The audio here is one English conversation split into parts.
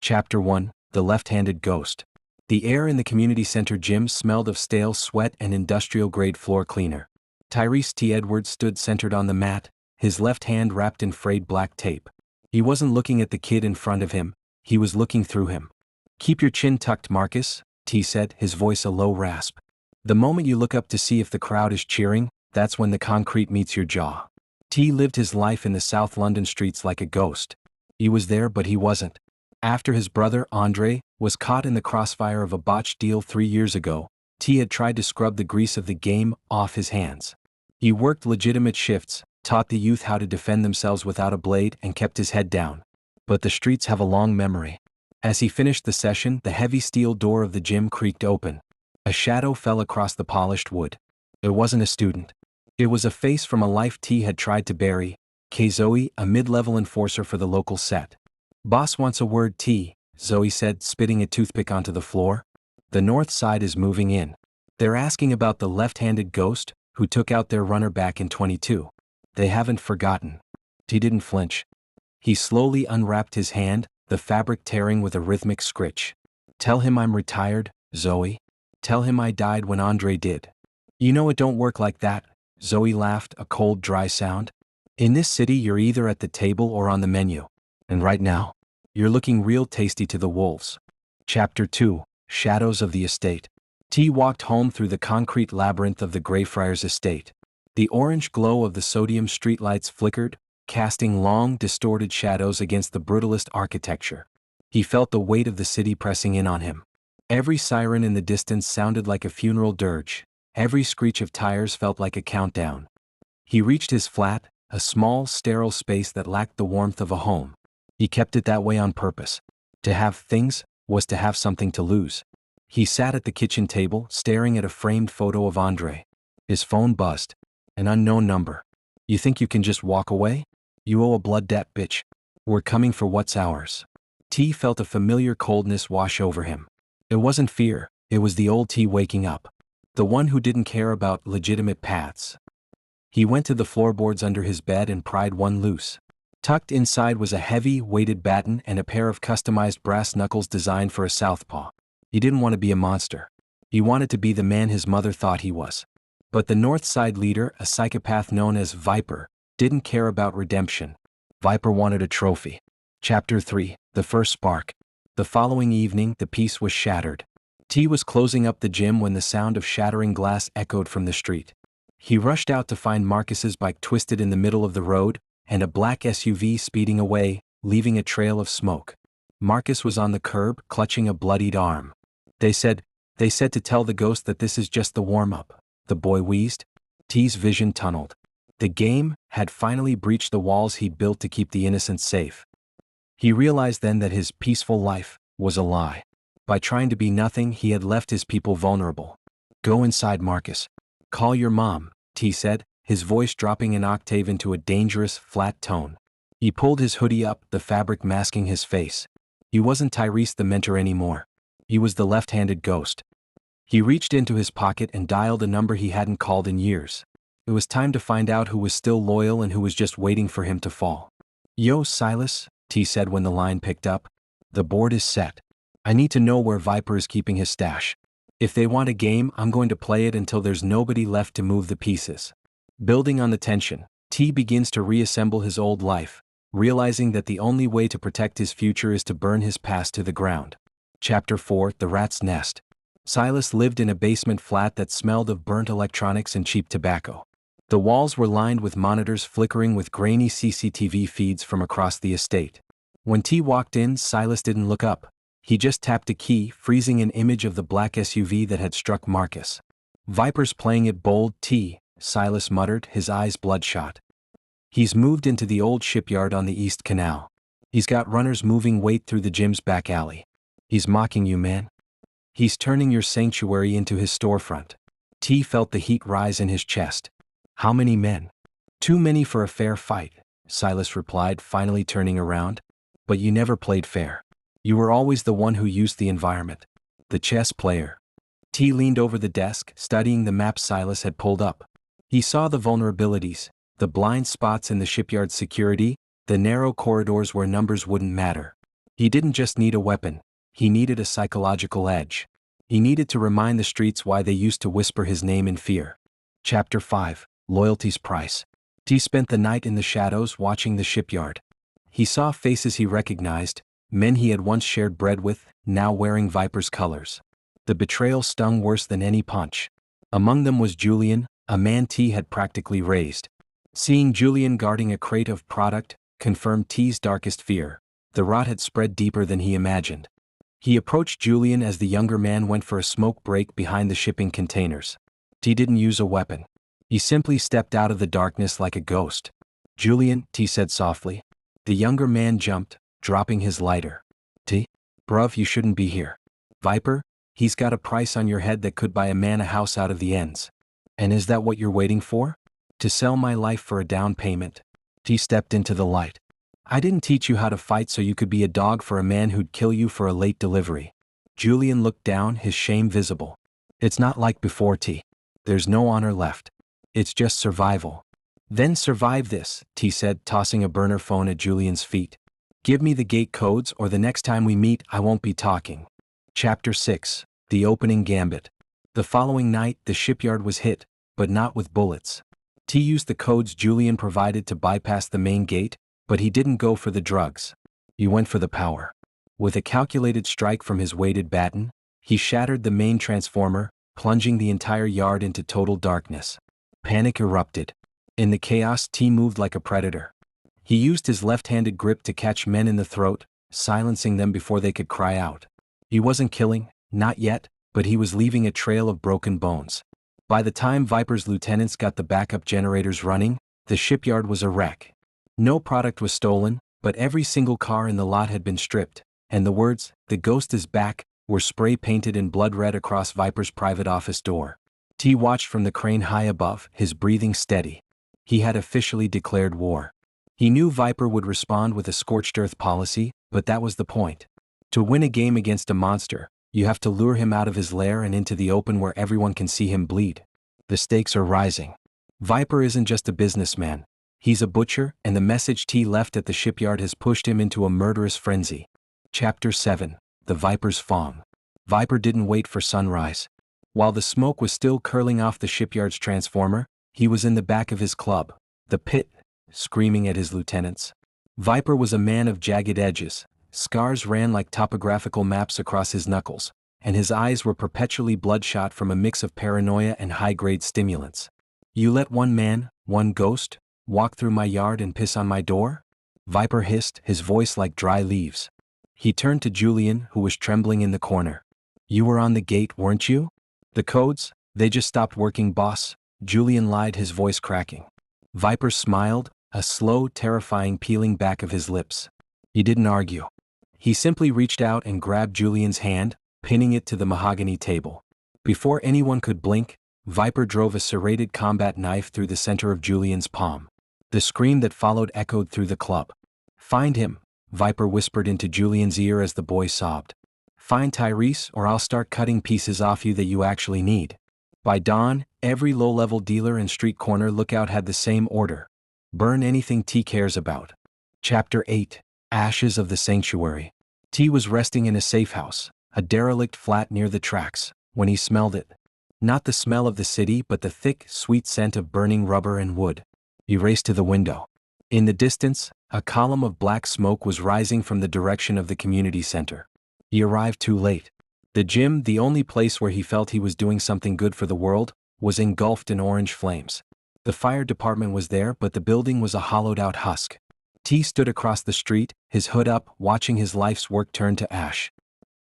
Chapter 1, The Left-Handed Ghost. The air in the community center gym smelled of stale sweat and industrial-grade floor cleaner. Tyrese T. Edwards stood centered on the mat, his left hand wrapped in frayed black tape. He wasn't looking at the kid in front of him, he was looking through him. "Keep your chin tucked, Marcus," T said, his voice a low rasp. "The moment you look up to see if the crowd is cheering, that's when the concrete meets your jaw." T lived his life in the South London streets like a ghost. He was there but he wasn't. After his brother, Andre, was caught in the crossfire of a botched deal 3 years ago, T had tried to scrub the grease of the game off his hands. He worked legitimate shifts, taught the youth how to defend themselves without a blade and kept his head down. But the streets have a long memory. As he finished the session, the heavy steel door of the gym creaked open. A shadow fell across the polished wood. It wasn't a student. It was a face from a life T had tried to bury, Zoe, a mid-level enforcer for the local set. "Boss wants a word, T," Zoe said, spitting a toothpick onto the floor. "The north side is moving in. They're asking about the left-handed ghost who took out their runner back in 22. They haven't forgotten." T didn't flinch. He slowly unwrapped his hand, the fabric tearing with a rhythmic scritch. "Tell him I'm retired, Zoe. Tell him I died when Andre did." "You know it don't work like that," Zoe laughed, a cold, dry sound. "In this city you're either at the table or on the menu. And right now, you're looking real tasty to the wolves." Chapter 2, Shadows of the Estate. T walked home through the concrete labyrinth of the Greyfriars Estate. The orange glow of the sodium streetlights flickered, casting long, distorted shadows against the brutalist architecture. He felt the weight of the city pressing in on him. Every siren in the distance sounded like a funeral dirge. Every screech of tires felt like a countdown. He reached his flat, a small, sterile space that lacked the warmth of a home. He kept it that way on purpose. To have things was to have something to lose. He sat at the kitchen table, staring at a framed photo of Andre. His phone buzzed. An unknown number. "You think you can just walk away? You owe a blood debt, bitch. We're coming for what's ours." T felt a familiar coldness wash over him. It wasn't fear, it was the old T waking up. The one who didn't care about legitimate paths. He went to the floorboards under his bed and pried one loose. Tucked inside was a heavy, weighted baton and a pair of customized brass knuckles designed for a southpaw. He didn't want to be a monster. He wanted to be the man his mother thought he was. But the North Side leader, a psychopath known as Viper, didn't care about redemption. Viper wanted a trophy. Chapter 3, The First Spark. The following evening, the peace was shattered. T was closing up the gym when the sound of shattering glass echoed from the street. He rushed out to find Marcus's bike twisted in the middle of the road, and a black SUV speeding away, leaving a trail of smoke. Marcus was on the curb, clutching a bloodied arm. They said to tell the ghost that this is just the warm-up," the boy wheezed. T's vision tunneled. The game had finally breached the walls he'd built to keep the innocents safe. He realized then that his peaceful life was a lie. By trying to be nothing, he had left his people vulnerable. "Go inside, Marcus. Call your mom," T said, his voice dropping an octave into a dangerous, flat tone. He pulled his hoodie up, the fabric masking his face. He wasn't Tyrese the mentor anymore. He was the left-handed ghost. He reached into his pocket and dialed a number he hadn't called in years. It was time to find out who was still loyal and who was just waiting for him to fall. "Yo, Silas," T said when the line picked up. "The board is set. I need to know where Viper is keeping his stash. If they want a game, I'm going to play it until there's nobody left to move the pieces." Building on the tension, T begins to reassemble his old life, realizing that the only way to protect his future is to burn his past to the ground. Chapter 4, The Rat's Nest. Silas lived in a basement flat that smelled of burnt electronics and cheap tobacco. The walls were lined with monitors flickering with grainy CCTV feeds from across the estate. When T walked in, Silas didn't look up. He just tapped a key, freezing an image of the black SUV that had struck Marcus. "Viper's playing it bold, T," Silas muttered, his eyes bloodshot. "He's moved into the old shipyard on the East Canal. He's got runners moving weight through the gym's back alley. He's mocking you, man. He's turning your sanctuary into his storefront." T felt the heat rise in his chest. "How many men?" "Too many for a fair fight," Silas replied, finally turning around. "But you never played fair. You were always the one who used the environment. The chess player." T leaned over the desk, studying the map Silas had pulled up. He saw the vulnerabilities, the blind spots in the shipyard's security, the narrow corridors where numbers wouldn't matter. He didn't just need a weapon, he needed a psychological edge. He needed to remind the streets why they used to whisper his name in fear. Chapter 5, Loyalty's Price. T spent the night in the shadows watching the shipyard. He saw faces he recognized, men he had once shared bread with, now wearing Viper's colors. The betrayal stung worse than any punch. Among them was Julian, a man T had practically raised. Seeing Julian guarding a crate of product confirmed T's darkest fear. The rot had spread deeper than he imagined. He approached Julian as the younger man went for a smoke break behind the shipping containers. T didn't use a weapon. He simply stepped out of the darkness like a ghost. "Julian," T said softly. The younger man jumped, dropping his lighter. "T? Bruv, you shouldn't be here. Viper, he's got a price on your head that could buy a man a house out of the ends. And is that what you're waiting for? To sell my life for a down payment?" T stepped into the light. "I didn't teach you how to fight so you could be a dog for a man who'd kill you for a late delivery." Julian looked down, his shame visible. "It's not like before, T. There's no honor left. It's just survival." "Then survive this," T said, tossing a burner phone at Julian's feet. "Give me the gate codes or the next time we meet I won't be talking." Chapter 6, The Opening Gambit. The following night the shipyard was hit, but not with bullets. T used the codes Julian provided to bypass the main gate, but he didn't go for the drugs. He went for the power. With a calculated strike from his weighted baton, he shattered the main transformer, plunging the entire yard into total darkness. Panic erupted. In the chaos, T moved like a predator. He used his left-handed grip to catch men in the throat, silencing them before they could cry out. He wasn't killing, not yet, but he was leaving a trail of broken bones. By the time Viper's lieutenants got the backup generators running, the shipyard was a wreck. No product was stolen, but every single car in the lot had been stripped, and the words, "The ghost is back," were spray-painted in blood red across Viper's private office door. T watched from the crane high above, his breathing steady. He had officially declared war. He knew Viper would respond with a scorched earth policy, but that was the point. To win a game against a monster, you have to lure him out of his lair and into the open where everyone can see him bleed. The stakes are rising. Viper isn't just a businessman. He's a butcher, and the message T left at the shipyard has pushed him into a murderous frenzy. Chapter 7, The Viper's Fong. Viper didn't wait for sunrise. While the smoke was still curling off the shipyard's transformer, he was in the back of his club, the Pit, screaming at his lieutenants. Viper was a man of jagged edges. Scars ran like topographical maps across his knuckles, and his eyes were perpetually bloodshot from a mix of paranoia and high-grade stimulants. "You let one man, one ghost, walk through my yard and piss on my door?" Viper hissed, his voice like dry leaves. He turned to Julian, who was trembling in the corner. "You were on the gate, weren't you?" "The codes, they just stopped working, boss," Julian lied, his voice cracking. Viper smiled, a slow, terrifying peeling back of his lips. He didn't argue. He simply reached out and grabbed Julian's hand, pinning it to the mahogany table. Before anyone could blink, Viper drove a serrated combat knife through the center of Julian's palm. The scream that followed echoed through the club. "Find him," Viper whispered into Julian's ear as the boy sobbed. "Find Tyrese or I'll start cutting pieces off you that you actually need." By dawn, every low-level dealer and street corner lookout had the same order. Burn anything T cares about. Chapter 8, Ashes of the Sanctuary. T was resting in a safe house, a derelict flat near the tracks, when he smelled it. Not the smell of the city but the thick, sweet scent of burning rubber and wood. He raced to the window. In the distance, a column of black smoke was rising from the direction of the community center. He arrived too late. The gym, the only place where he felt he was doing something good for the world, was engulfed in orange flames. The fire department was there, but the building was a hollowed-out husk. T stood across the street, his hood up, watching his life's work turn to ash.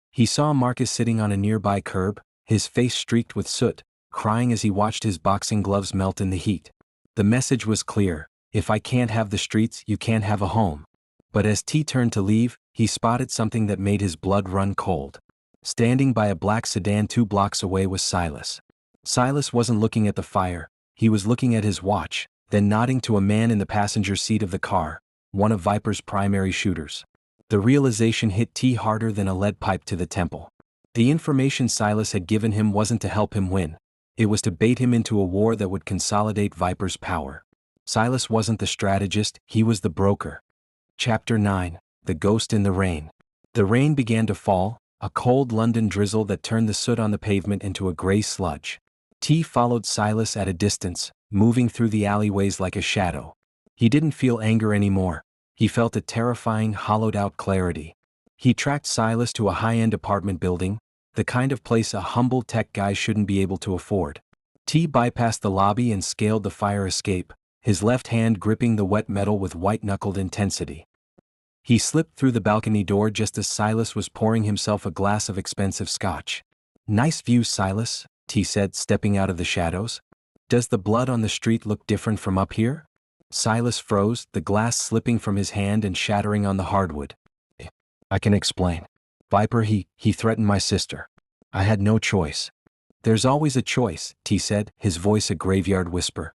He saw Marcus sitting on a nearby curb, his face streaked with soot, crying as he watched his boxing gloves melt in the heat. The message was clear: if I can't have the streets, you can't have a home. But as T turned to leave, he spotted something that made his blood run cold. Standing by a black sedan 2 blocks away was Silas. Silas wasn't looking at the fire, he was looking at his watch, then nodding to a man in the passenger seat of the car, one of Viper's primary shooters. The realization hit T harder than a lead pipe to the temple. The information Silas had given him wasn't to help him win. It was to bait him into a war that would consolidate Viper's power. Silas wasn't the strategist, he was the broker. Chapter 9, The Ghost in the Rain. The rain began to fall, a cold London drizzle that turned the soot on the pavement into a gray sludge. T followed Silas at a distance, moving through the alleyways like a shadow. He didn't feel anger anymore. He felt a terrifying, hollowed-out clarity. He tracked Silas to a high-end apartment building, the kind of place a humble tech guy shouldn't be able to afford. T bypassed the lobby and scaled the fire escape, his left hand gripping the wet metal with white-knuckled intensity. He slipped through the balcony door just as Silas was pouring himself a glass of expensive scotch. "Nice view, Silas," T said, stepping out of the shadows. "Does the blood on the street look different from up here?" Silas froze, the glass slipping from his hand and shattering on the hardwood. "I can explain. Viper, he threatened my sister. I had no choice." "There's always a choice," T said, his voice a graveyard whisper.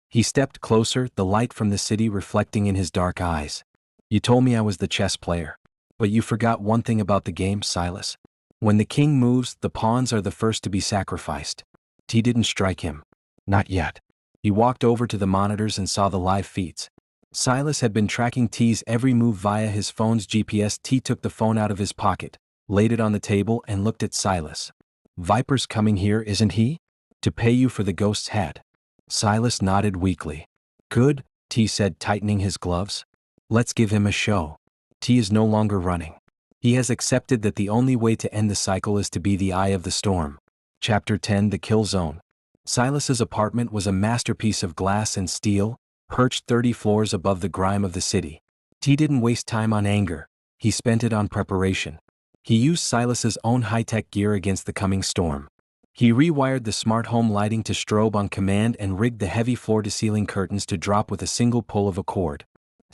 He stepped closer, the light from the city reflecting in his dark eyes. "You told me I was the chess player. But you forgot one thing about the game, Silas. When the king moves, the pawns are the first to be sacrificed." T didn't strike him. Not yet. He walked over to the monitors and saw the live feeds. Silas had been tracking T's every move via his phone's GPS. T took the phone out of his pocket, laid it on the table and looked at Silas. "Viper's coming here, isn't he? To pay you for the ghost's head." Silas nodded weakly. "Good," T said, tightening his gloves. "Let's give him a show." T is no longer running. He has accepted that the only way to end the cycle is to be the eye of the storm. Chapter 10: The Kill Zone. Silas's apartment was a masterpiece of glass and steel, perched 30 floors above the grime of the city. T didn't waste time on anger. He spent it on preparation. He used Silas's own high-tech gear against the coming storm. He rewired the smart home lighting to strobe on command and rigged the heavy floor-to-ceiling curtains to drop with a single pull of a cord.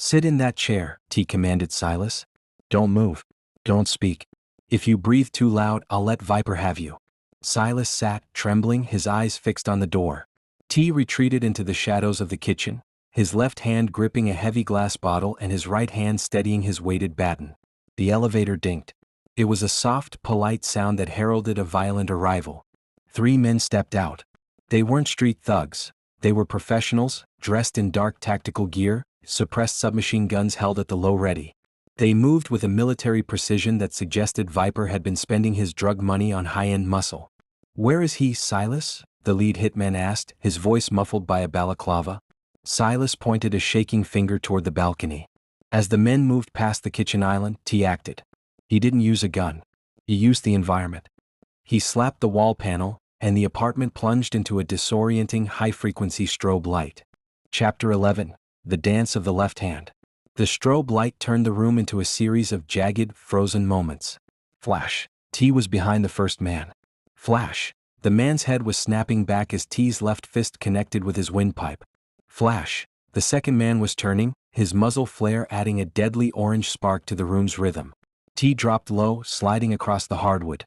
"Sit in that chair," T commanded Silas. "Don't move. Don't speak. If you breathe too loud, I'll let Viper have you." Silas sat, trembling, his eyes fixed on the door. T retreated into the shadows of the kitchen, his left hand gripping a heavy glass bottle and his right hand steadying his weighted baton. The elevator dinked. It was a soft, polite sound that heralded a violent arrival. 3 men stepped out. They weren't street thugs. They were professionals, dressed in dark tactical gear, suppressed submachine guns held at the low ready. They moved with a military precision that suggested Viper had been spending his drug money on high-end muscle. "Where is he, Silas?" the lead hitman asked, his voice muffled by a balaclava. Silas pointed a shaking finger toward the balcony. As the men moved past the kitchen island, T acted. He didn't use a gun. He used the environment. He slapped the wall panel, and the apartment plunged into a disorienting high-frequency strobe light. Chapter 11: The Dance of the Left Hand. The strobe light turned the room into a series of jagged, frozen moments. Flash. T was behind the first man. Flash. The man's head was snapping back as T's left fist connected with his windpipe. Flash. The second man was turning, his muzzle flare adding a deadly orange spark to the room's rhythm. T dropped low, sliding across the hardwood.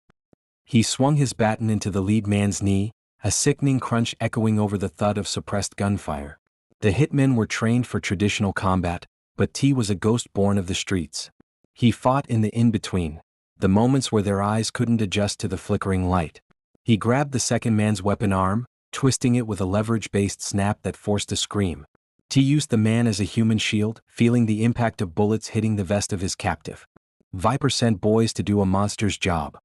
He swung his baton into the lead man's knee, a sickening crunch echoing over the thud of suppressed gunfire. The hitmen were trained for traditional combat, but T was a ghost born of the streets. He fought in the in-between, the moments where their eyes couldn't adjust to the flickering light. He grabbed the second man's weapon arm, twisting it with a leverage-based snap that forced a scream. T used the man as a human shield, feeling the impact of bullets hitting the vest of his captive. Viper sent boys to do a monster's job.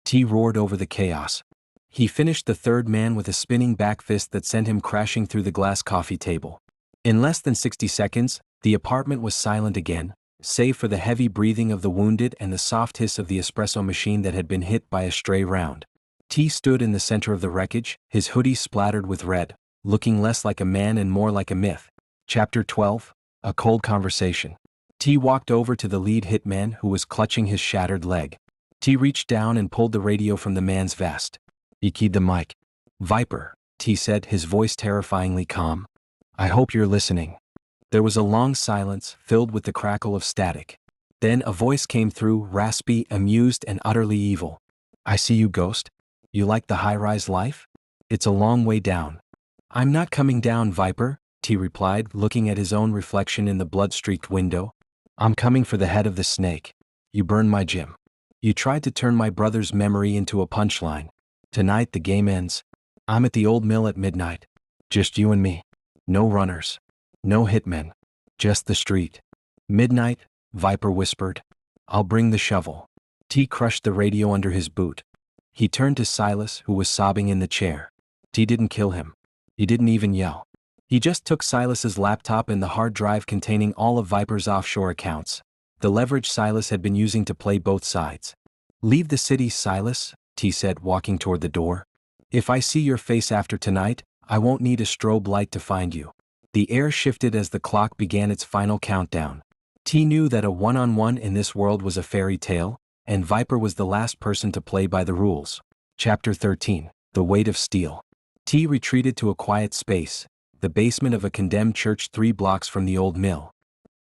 T roared over the chaos. He finished the third man with a spinning back fist that sent him crashing through the glass coffee table. In less than 60 seconds, the apartment was silent again, save for the heavy breathing of the wounded and the soft hiss of the espresso machine that had been hit by a stray round. T stood in the center of the wreckage, his hoodie splattered with red, looking less like a man and more like a myth. Chapter 12: A Cold Conversation. T walked over to the lead hitman who was clutching his shattered leg. T reached down and pulled the radio from the man's vest. He keyed the mic. "Viper," T said, his voice terrifyingly calm. "I hope you're listening." There was a long silence, filled with the crackle of static. Then a voice came through, raspy, amused, and utterly evil. "I see you, Ghost. You like the high-rise life? It's a long way down." "I'm not coming down, Viper," T replied, looking at his own reflection in the blood-streaked window. "I'm coming for the head of the snake. You burned my gym. You tried to turn my brother's memory into a punchline. Tonight the game ends. I'm at the old mill at midnight. Just you and me. No runners. No hitmen. Just the street." "Midnight," Viper whispered. "I'll bring the shovel." T crushed the radio under his boot. He turned to Silas, who was sobbing in the chair. T didn't kill him. He didn't even yell. He just took Silas's laptop and the hard drive containing all of Viper's offshore accounts, the leverage Silas had been using to play both sides. Leave the city, Silas, T said, walking toward the door. If I see your face after tonight, I won't need a strobe light to find you. The air shifted as the clock began its final countdown. T knew that a one-on-one in this world was a fairy tale, and Viper was the last person to play by the rules. Chapter 13, The Weight of Steel. T retreated to a quiet space, the basement of a condemned church 3 blocks from the old mill.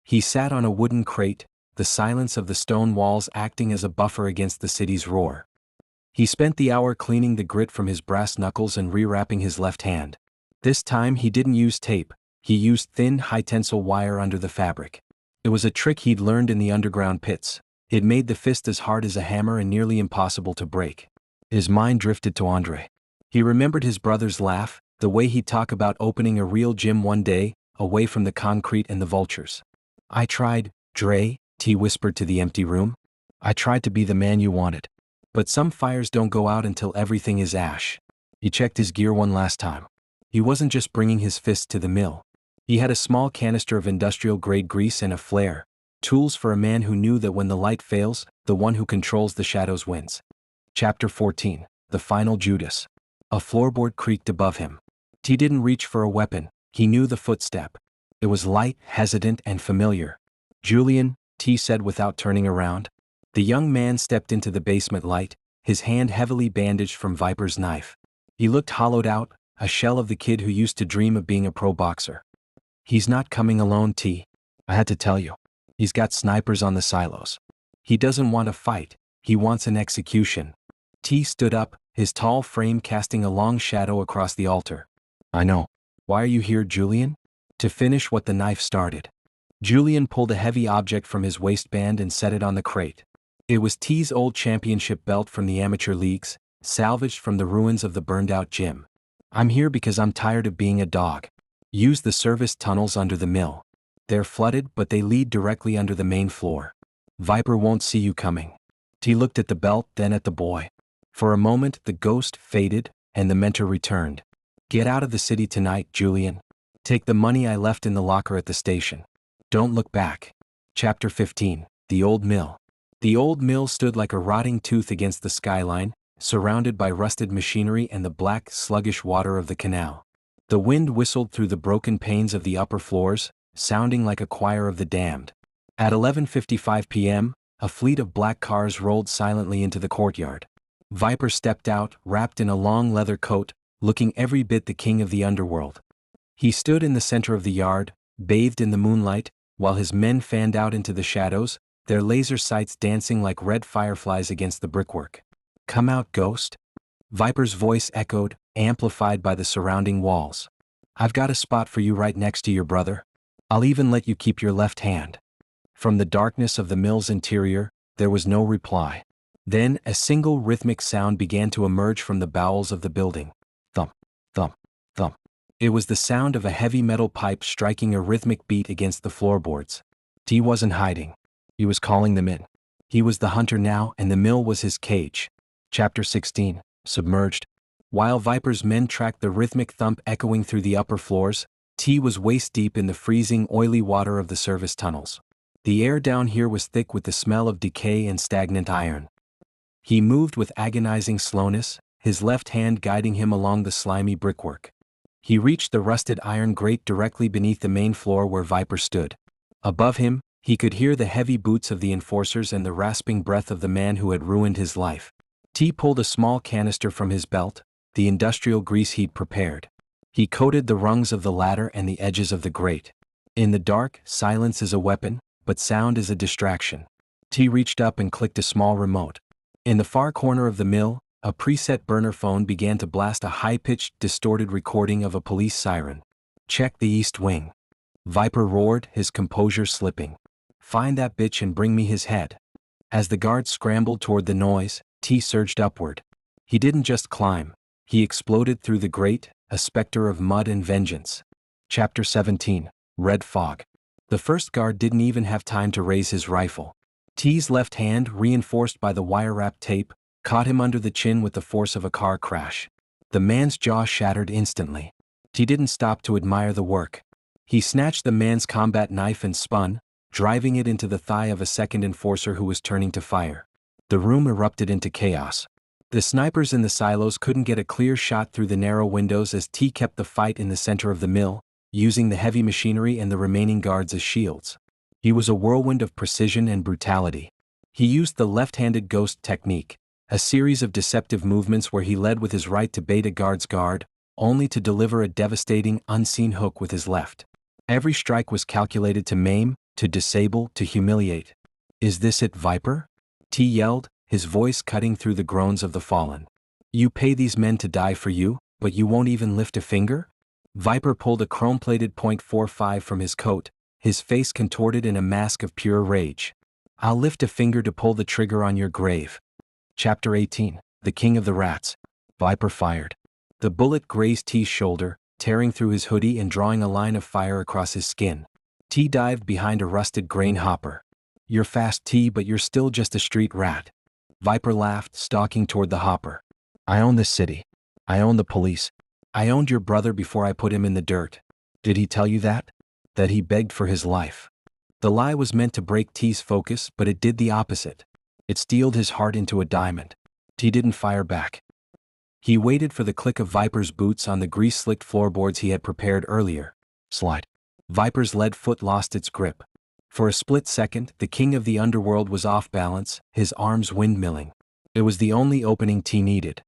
He sat on a wooden crate, the silence of the stone walls acting as a buffer against the city's roar. He spent the hour cleaning the grit from his brass knuckles and rewrapping his left hand. This time he didn't use tape, he used thin, high-tensile wire under the fabric. It was a trick he'd learned in the underground pits. It made the fist as hard as a hammer and nearly impossible to break. His mind drifted to Andre. He remembered his brother's laugh, the way he'd talk about opening a real gym one day, away from the concrete and the vultures. I tried, Dre, T whispered to the empty room. I tried to be the man you wanted. But some fires don't go out until everything is ash. He checked his gear one last time. He wasn't just bringing his fist to the mill. He had a small canister of industrial-grade grease and a flare, tools for a man who knew that when the light fails, the one who controls the shadows wins. Chapter 14, The Final Judas. A floorboard creaked above him. T didn't reach for a weapon, he knew the footstep. It was light, hesitant, and familiar. Julian, T said without turning around. The young man stepped into the basement light, his hand heavily bandaged from Viper's knife. He looked hollowed out, a shell of the kid who used to dream of being a pro boxer. He's not coming alone, T. I had to tell you. He's got snipers on the silos. He doesn't want a fight, he wants an execution. T stood up, his tall frame casting a long shadow across the altar. I know. Why are you here, Julian? To finish what the knife started. Julian pulled a heavy object from his waistband and set it on the crate. It was T's old championship belt from the amateur leagues, salvaged from the ruins of the burned-out gym. I'm here because I'm tired of being a dog. Use the service tunnels under the mill. They're flooded, but they lead directly under the main floor. Viper won't see you coming. T looked at the belt, then at the boy. For a moment, the ghost faded, and the mentor returned. Get out of the city tonight, Julian. Take the money I left in the locker at the station. Don't look back. Chapter 15, The Old Mill. The old mill stood like a rotting tooth against the skyline, surrounded by rusted machinery and the black, sluggish water of the canal. The wind whistled through the broken panes of the upper floors, sounding like a choir of the damned. At 11:55 p.m., a fleet of black cars rolled silently into the courtyard. Viper stepped out, wrapped in a long leather coat, looking every bit the king of the underworld. He stood in the center of the yard, bathed in the moonlight, while his men fanned out into the shadows, their laser sights dancing like red fireflies against the brickwork. Come out, ghost. Viper's voice echoed, amplified by the surrounding walls. I've got a spot for you right next to your brother. I'll even let you keep your left hand. From the darkness of the mill's interior, there was no reply. Then a single rhythmic sound began to emerge from the bowels of the building. Thump, thump, thump. It was the sound of a heavy metal pipe striking a rhythmic beat against the floorboards. T wasn't hiding. He was calling them in. He was the hunter now, and the mill was his cage. Chapter 16, Submerged. While Viper's men tracked the rhythmic thump echoing through the upper floors, T was waist-deep in the freezing, oily water of the service tunnels. The air down here was thick with the smell of decay and stagnant iron. He moved with agonizing slowness, his left hand guiding him along the slimy brickwork. He reached the rusted iron grate directly beneath the main floor where Viper stood. Above him, he could hear the heavy boots of the enforcers and the rasping breath of the man who had ruined his life. T pulled a small canister from his belt, the industrial grease he'd prepared. He coated the rungs of the ladder and the edges of the grate. In the dark, silence is a weapon, but sound is a distraction. T reached up and clicked a small remote. In the far corner of the mill, a preset burner phone began to blast a high-pitched, distorted recording of a police siren. Check the east wing. Viper roared, his composure slipping. Find that bitch and bring me his head. As the guards scrambled toward the noise, T surged upward. He didn't just climb. He exploded through the grate, a specter of mud and vengeance. Chapter 17, Red Fog. The first guard didn't even have time to raise his rifle. T's left hand, reinforced by the wire-wrapped tape, caught him under the chin with the force of a car crash. The man's jaw shattered instantly. T didn't stop to admire the work. He snatched the man's combat knife and spun, driving it into the thigh of a second enforcer who was turning to fire. The room erupted into chaos. The snipers in the silos couldn't get a clear shot through the narrow windows as T kept the fight in the center of the mill, using the heavy machinery and the remaining guards as shields. He was a whirlwind of precision and brutality. He used the left-handed ghost technique, a series of deceptive movements where he led with his right to bait a guard's guard, only to deliver a devastating, unseen hook with his left. Every strike was calculated to maim, to disable, to humiliate. "Is this it, Viper?" T yelled, his voice cutting through the groans of the fallen. "You pay these men to die for you, but you won't even lift a finger?" Viper pulled a chrome-plated .45 from his coat, his face contorted in a mask of pure rage. "I'll lift a finger to pull the trigger on your grave." Chapter 18, The King of the Rats. Viper fired. The bullet grazed T's shoulder, tearing through his hoodie and drawing a line of fire across his skin. T dived behind a rusted grain hopper. "You're fast, T, but you're still just a street rat." Viper laughed, stalking toward the hopper. "I own this city. I own the police. I owned your brother before I put him in the dirt. Did he tell you that? That he begged for his life?" The lie was meant to break T's focus, but it did the opposite. It steeled his heart into a diamond. T didn't fire back. He waited for the click of Viper's boots on the grease-slicked floorboards he had prepared earlier. Slide. Viper's lead foot lost its grip. For a split second, the king of the underworld was off balance, his arms windmilling. It was the only opening T needed.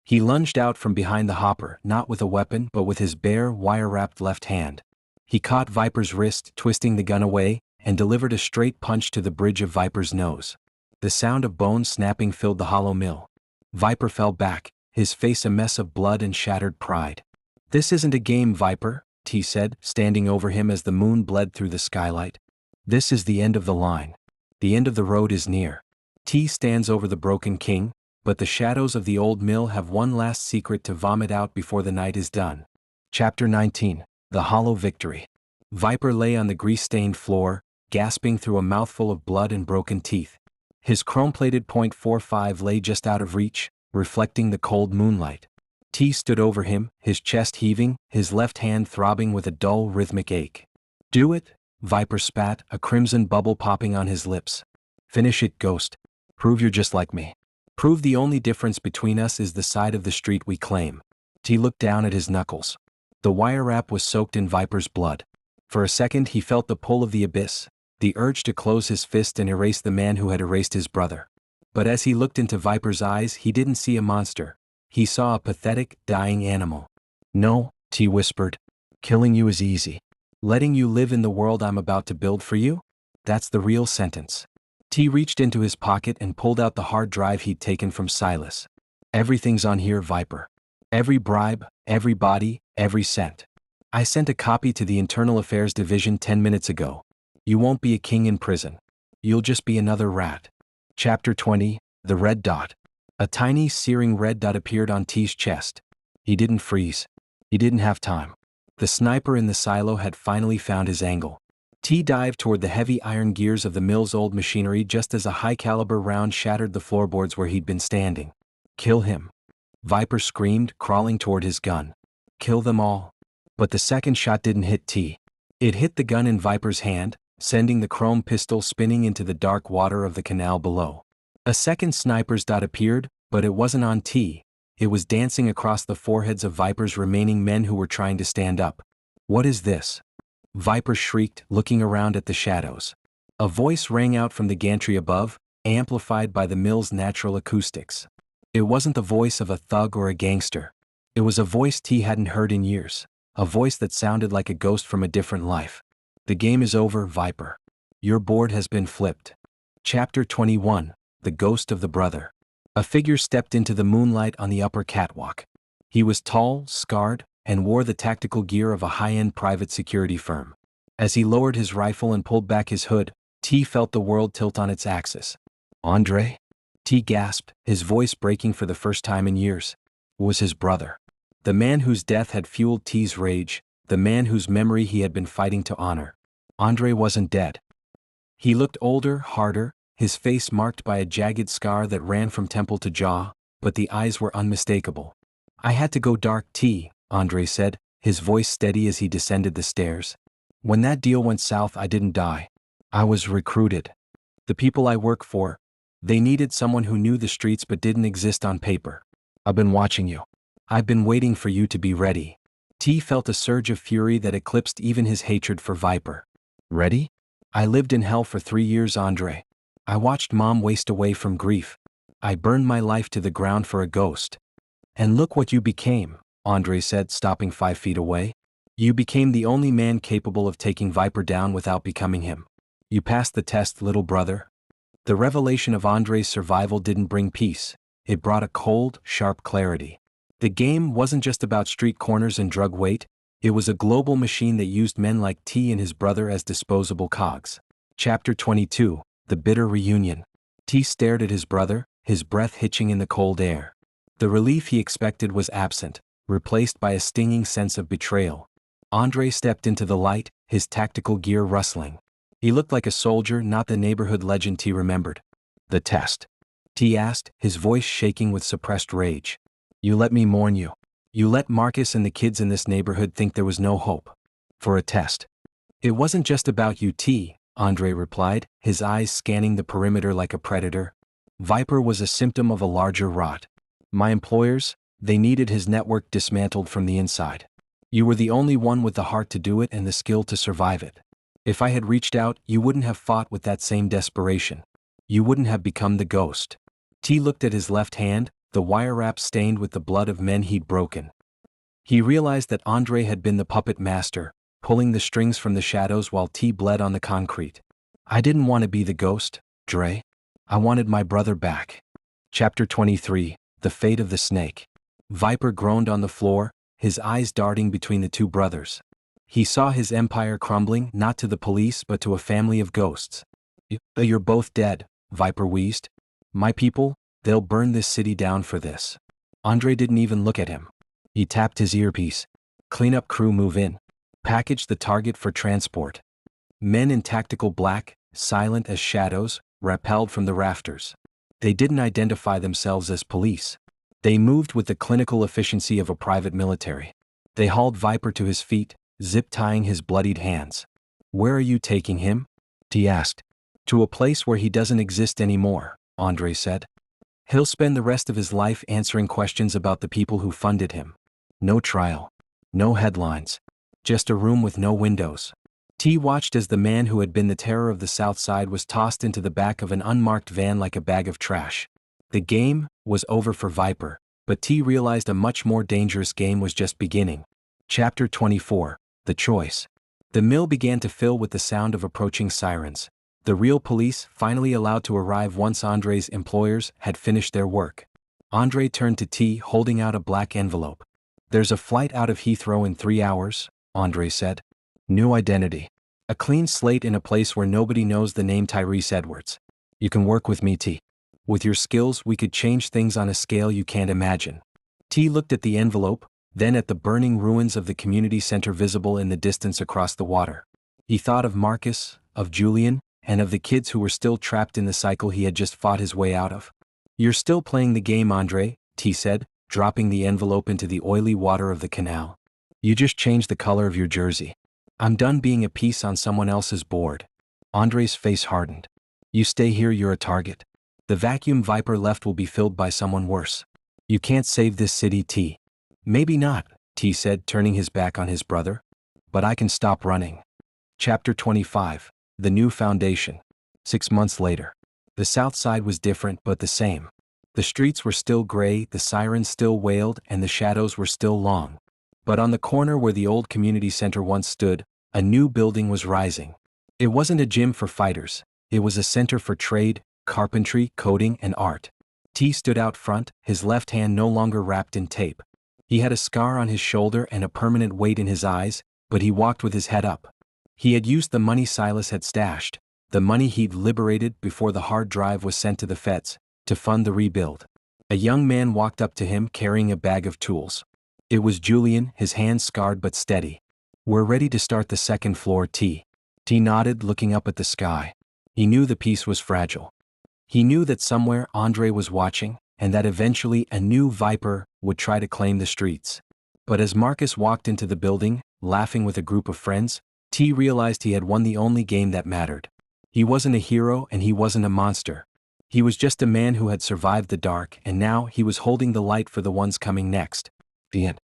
He lunged out from behind the hopper, not with a weapon but with his bare, wire-wrapped left hand. He caught Viper's wrist, twisting the gun away, and delivered a straight punch to the bridge of Viper's nose. The sound of bones snapping filled the hollow mill. Viper fell back, his face a mess of blood and shattered pride. "This isn't a game, Viper," T said, standing over him as the moon bled through the skylight. "This is the end of the line. The end of the road is near." T stands over the broken king, but the shadows of the old mill have one last secret to vomit out before the night is done. Chapter 19, The Hollow Victory. Viper lay on the grease-stained floor, gasping through a mouthful of blood and broken teeth. His chrome-plated .45 lay just out of reach, reflecting the cold moonlight. T stood over him, his chest heaving, his left hand throbbing with a dull rhythmic ache. "Do it," Viper spat, a crimson bubble popping on his lips. "Finish it, Ghost. Prove you're just like me. Prove the only difference between us is the side of the street we claim." T looked down at his knuckles. The wire wrap was soaked in Viper's blood. For a second he felt the pull of the abyss, the urge to close his fist and erase the man who had erased his brother. But as he looked into Viper's eyes, he didn't see a monster. He saw a pathetic, dying animal. "No," T whispered. "Killing you is easy. Letting you live in the world I'm about to build for you? That's the real sentence." T reached into his pocket and pulled out the hard drive he'd taken from Silas. "Everything's on here, Viper. Every bribe, every body, every cent. I sent a copy to the Internal Affairs Division 10 minutes ago. You won't be a king in prison. You'll just be another rat." Chapter 20, The Red Dot. A tiny, searing red dot appeared on T's chest. He didn't freeze. He didn't have time. The sniper in the silo had finally found his angle. T dived toward the heavy iron gears of the mill's old machinery just as a high-caliber round shattered the floorboards where he'd been standing. "Kill him," Viper screamed, crawling toward his gun. "Kill them all." But the second shot didn't hit T. It hit the gun in Viper's hand, sending the chrome pistol spinning into the dark water of the canal below. A second sniper's dot appeared, but it wasn't on T. It was dancing across the foreheads of Viper's remaining men who were trying to stand up. "What is this?" Viper shrieked, looking around at the shadows. A voice rang out from the gantry above, amplified by the mill's natural acoustics. It wasn't the voice of a thug or a gangster. It was a voice T hadn't heard in years, a voice that sounded like a ghost from a different life. "The game is over, Viper. Your board has been flipped." Chapter 21, The Ghost of the Brother. A figure stepped into the moonlight on the upper catwalk. He was tall, scarred, and wore the tactical gear of a high-end private security firm. As he lowered his rifle and pulled back his hood, T felt the world tilt on its axis. "Andre?" T gasped, his voice breaking for the first time in years. It was his brother. The man whose death had fueled T's rage, the man whose memory he had been fighting to honor. Andre wasn't dead. He looked older, harder, his face marked by a jagged scar that ran from temple to jaw, but the eyes were unmistakable. I had to go dark, T, Andre said, his voice steady as he descended the stairs. When that deal went south, I didn't die. I was recruited. The people I work for, they needed someone who knew the streets but didn't exist on paper. I've been watching you. I've been waiting for you to be ready. T felt a surge of fury that eclipsed even his hatred for Viper. Ready? I lived in hell for 3 years, Andre. I watched Mom waste away from grief. I burned my life to the ground for a ghost. And look what you became, Andre said, stopping 5 feet away. You became the only man capable of taking Viper down without becoming him. You passed the test, little brother. The revelation of Andre's survival didn't bring peace. It brought a cold, sharp clarity. The game wasn't just about street corners and drug weight. It was a global machine that used men like T and his brother as disposable cogs. Chapter 22, The Bitter Reunion. T stared at his brother, his breath hitching in the cold air. The relief he expected was absent, replaced by a stinging sense of betrayal. Andre stepped into the light, his tactical gear rustling. He looked like a soldier, not the neighborhood legend T remembered. The test? T asked, his voice shaking with suppressed rage. You let me mourn you. You let Marcus and the kids in this neighborhood think there was no hope. For a test. It wasn't just about you, T, Andre replied, his eyes scanning the perimeter like a predator. Viper was a symptom of a larger rot. My employers, they needed his network dismantled from the inside. You were the only one with the heart to do it and the skill to survive it. If I had reached out, you wouldn't have fought with that same desperation. You wouldn't have become the ghost. T looked at his left hand, the wire wrap stained with the blood of men he'd broken. He realized that Andre had been the puppet master, pulling the strings from the shadows while T bled on the concrete. I didn't want to be the ghost, Dre. I wanted my brother back. Chapter 23, The Fate of the Snake. Viper groaned on the floor, his eyes darting between the two brothers. He saw his empire crumbling, not to the police but to a family of ghosts. You're both dead, Viper wheezed. My people, they'll burn this city down for this. Andre didn't even look at him. He tapped his earpiece. Cleanup crew move in. Package the target for transport. Men in tactical black, silent as shadows, rappelled from the rafters. They didn't identify themselves as police. They moved with the clinical efficiency of a private military. They hauled Viper to his feet, zip-tying his bloodied hands. Where are you taking him? T asked. To a place where he doesn't exist anymore, Andre said. He'll spend the rest of his life answering questions about the people who funded him. No trial. No headlines. Just a room with no windows. T watched as the man who had been the terror of the South Side was tossed into the back of an unmarked van like a bag of trash. The game was over for Viper, but T realized a much more dangerous game was just beginning. Chapter 24, The Choice. The mill began to fill with the sound of approaching sirens. The real police finally allowed to arrive once Andre's employers had finished their work. Andre turned to T, holding out a black envelope. There's a flight out of Heathrow in 3 hours, Andre said. New identity. A clean slate in a place where nobody knows the name Tyrese Edwards. You can work with me, T. With your skills, we could change things on a scale you can't imagine. T looked at the envelope, then at the burning ruins of the community center visible in the distance across the water. He thought of Marcus, of Julian, and of the kids who were still trapped in the cycle he had just fought his way out of. You're still playing the game, Andre, T said, dropping the envelope into the oily water of the canal. You just changed the color of your jersey. I'm done being a piece on someone else's board. Andre's face hardened. You stay here, you're a target. The vacuum Viper left will be filled by someone worse. You can't save this city, T. Maybe not, T said, turning his back on his brother. But I can stop running. Chapter 25, The New Foundation. 6 months later. The South Side was different but the same. The streets were still gray, the sirens still wailed, and the shadows were still long. But on the corner where the old community center once stood, a new building was rising. It wasn't a gym for fighters. It was a center for trade, carpentry, coding, and art. T stood out front, his left hand no longer wrapped in tape. He had a scar on his shoulder and a permanent weight in his eyes, but he walked with his head up. He had used the money Silas had stashed, the money he'd liberated before the hard drive was sent to the feds, to fund the rebuild. A young man walked up to him carrying a bag of tools. It was Julian, his hands scarred but steady. We're ready to start the second floor, T. T nodded, looking up at the sky. He knew the piece was fragile. He knew that somewhere Andre was watching, and that eventually a new Viper would try to claim the streets. But as Marcus walked into the building, laughing with a group of friends, T realized he had won the only game that mattered. He wasn't a hero and he wasn't a monster. He was just a man who had survived the dark, and now he was holding the light for the ones coming next. The end.